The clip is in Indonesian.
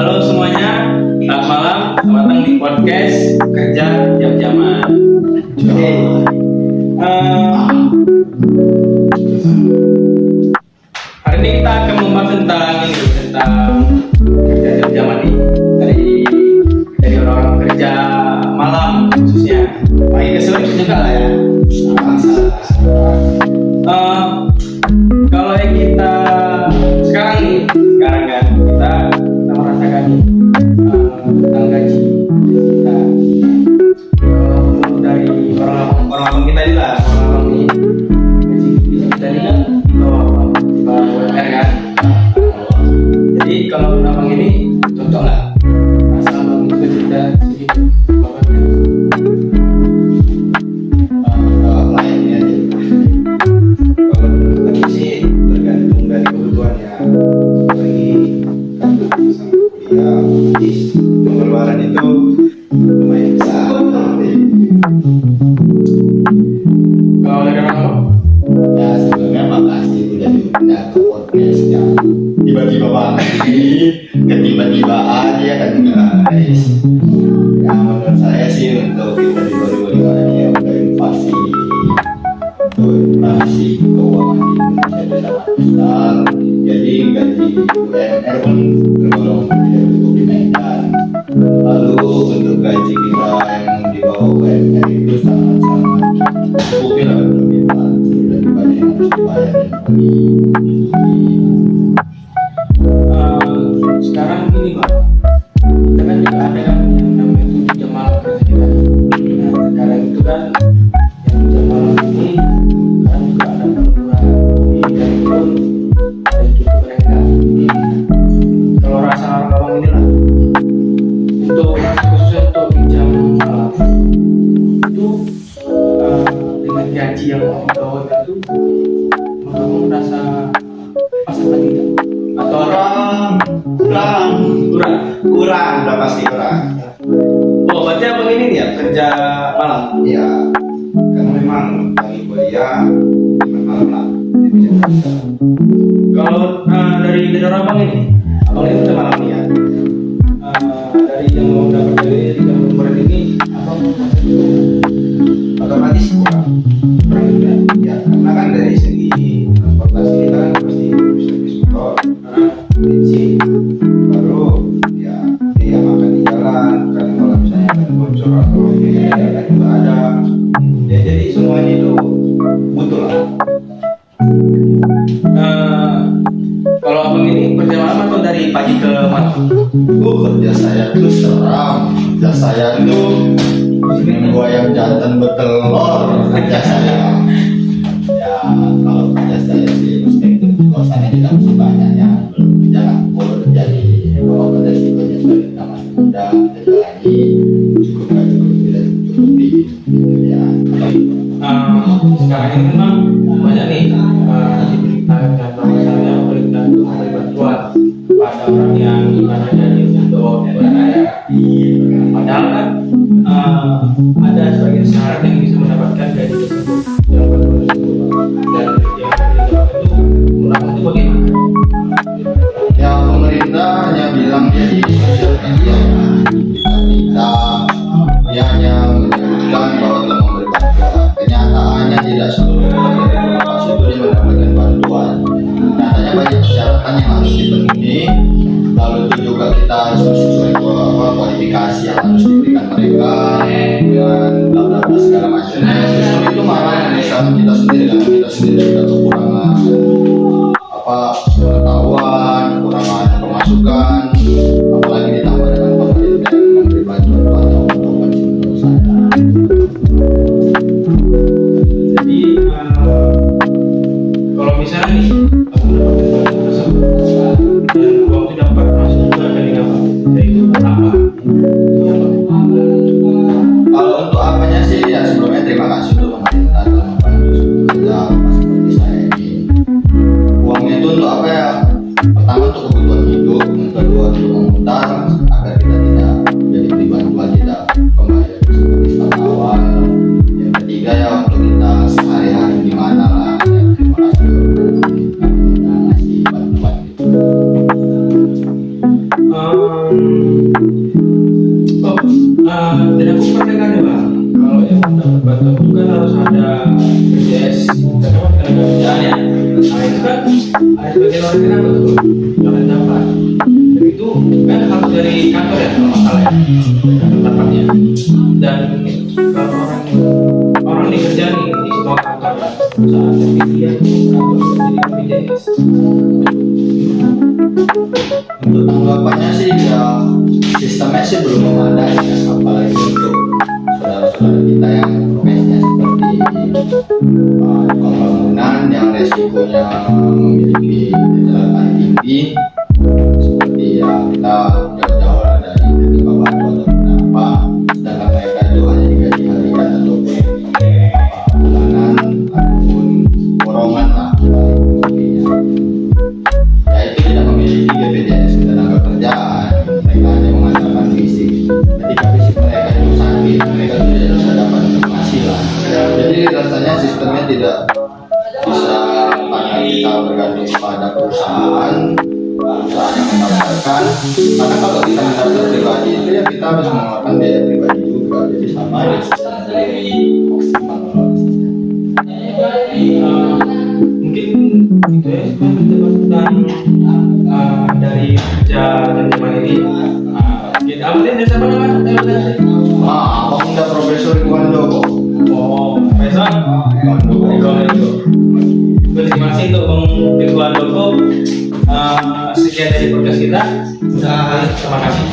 Halo semuanya, selamat malam, selamat datang di podcast Kerja Jam-Jaman. Oke, hari ini kita akan membahas tentang kerja jam-jaman nih, dari orang-orang kerja malam khususnya. Pagi ke sore juga lah ya. Kalau yang kita sekarang kan kita merasakan tentang gaji. Nah, dari orang-orang kita ini lah, orang-orang ini gaji kita ini kan di bawah UMR kan. Jadi kalau abang ini cocok lah, asal abang itu kita segitu bapaknya. Pengeluaran itu lumayan besar. Kalau dari orang Ya sebelumnya makasih udah diundang ke podcast yang tiba-tiba banget ini, ketiba-tibaan ya kan guys. Ya menurut saya sih untuk kita di 2025 ini udah invasi keuangan di Indonesia itu sangat besar. Jadi gaji UMR pun tergolong tidak cukup dinaikkan. Lalu untuk gaji kita yang di bawah UMR itu sangat-sangat cukup ya untuk kita sudah dibanding yang harus dibayar dan sekarang gini Pak, kita kan juga ada kan yang namanya itu jam malam kerja kita. Nah sekarang itu kan yang jam malam ini sekarang juga ada peraturan di dan pun dan cukup mereka. Kalau rasa orang ini lah untuk khususnya untuk di jam malam itu dengan gaji yang di bawah itu kamu merasa pas apa tidak? Atau kurang udah pasti kurang. Oh, berarti abang ini nih ya kerja malam? Iya, karena memang lagi kuliah malam lah. Kalau dari abang ini kerja malam nih ya. Dari yang mau dapat dari jam kemarin ini, abang Otomatis kurang juga. Ya, karena kan dari segi transportasi kita kan pasti bis motor, bensin, baru ya dia makan di jalan. Karena kalau misalnya ada bocor atau ya juga ada. Ya jadi semuanya itu butuh lah. Kalau abang ini kerja malam atau dari pagi ke malam? Kerja saya tuh seram. Kerja saya tuh gua yang jantan bertelur. Kerja saya. Ya kalau kerja saya sih mesti kosannya tidak mesti banyak ya. Jangan pun jadi kalau pada resikonya sudah masih muda, kerja lagi cukup nggak cukup tidak cukupi gitu ya. Sekarang ini memang banyak nih diberitakan kalau misalnya pemerintah itu memberi bantuan pada orang yang ibaratnya untuk berkaya. Padahal kan ada sebagian syarat yang bisa mendapatkan gaji tersebut yang bantuan tersebut dan yang didapatkan itu menurut itu bagaimana? Ya pemerintah hanya bilang jadi sosial media kita dia hanya menyebutkan bahwa telah memberi bantuan. Kenyataannya tidak seluruh penerima lokasi itu dia mendapatkan bantuan. Nyatanya banyak persyaratan yang harus dipenuhi. Lalu itu juga kita harus sesuai kualifikasi yang harus diberikan mereka dengan bla bla bla segala macamnya. Sistem itu malah menyusahkan kita sendiri karena kita sendiri sudah kekurangan pengetahuan, kekurangan pemasukan, apalagi ditambah dengan pemerintah yang memberi bantuan banyak untuk menurut saya. Jadi kalau misalnya nih aku mendapatkan bantuan tersebut dan uang itu dapat masuk juga dari apa? Yaitu apa? Kalau untuk apanya sih ya sebelumnya terima kasih untuk pemerintah telah membantu kita seperti saya ini. Uangnya itu untuk apa ya? Pertama untuk kebutuhan hidup, yang kedua untuk memutar agar kita tidak jadi beri bantuan tidak pembayar seperti staf awal. Yang ketiga ya untuk kita sehari-hari gimana lah. Ya, terima kasih untuk kita ngasih bantuan gitu. tidak aku pernah kan ya bang, kalau yang dapat bantuan itu kan harus ada BPJS dan apa tenaga kerjaan ya. Nah itu kan ada sebagian orang kenapa tuh jangan dapat. Dan itu kan harus dari kantor ya kalau nggak salah ya, dari kantor tempatnya. Dan kalau orang nih kerja nih di semua kantor ya, perusahaan tapi dia kantor jadi BPJS. Untuk tanggapannya sih ya sistemnya sih belum memadai ya, apalagi untuk saudara-saudara kita yang profesinya seperti pembangunan yang resikonya memiliki kecelakaan tinggi, seperti ya kita jauh-jauh dari ketika waktu atau kenapa, sedangkan mereka itu hanya digaji harian ataupun bulanan ataupun borongan lah sebagainya. Ya itu tidak memiliki BPJS ketenaga kerjaan, mereka hanya mengandalkan fisik. Ketika fisik mereka itu sakit, mereka tidak bisa dapat penghasilan. Jadi rasanya sistemnya tidak bisa karena kita bergantung pada perusahaan yang mendaftarkan. Karena kalau kita mendaftar pribadi itu ya kita harus mengeluarkan biaya pribadi juga. Jadi sama aja sistemnya maksimal. Mungkin itu ya tentang dari kerja dan zaman ini. Kita awalnya dari siapa namanya? Apa Bunda Profesor Iwan Joko? Oh, Profesor Iwan Joko. Terima kasih untuk Bang Iwan Joko. Sekian dari podcast kita. Terima kasih.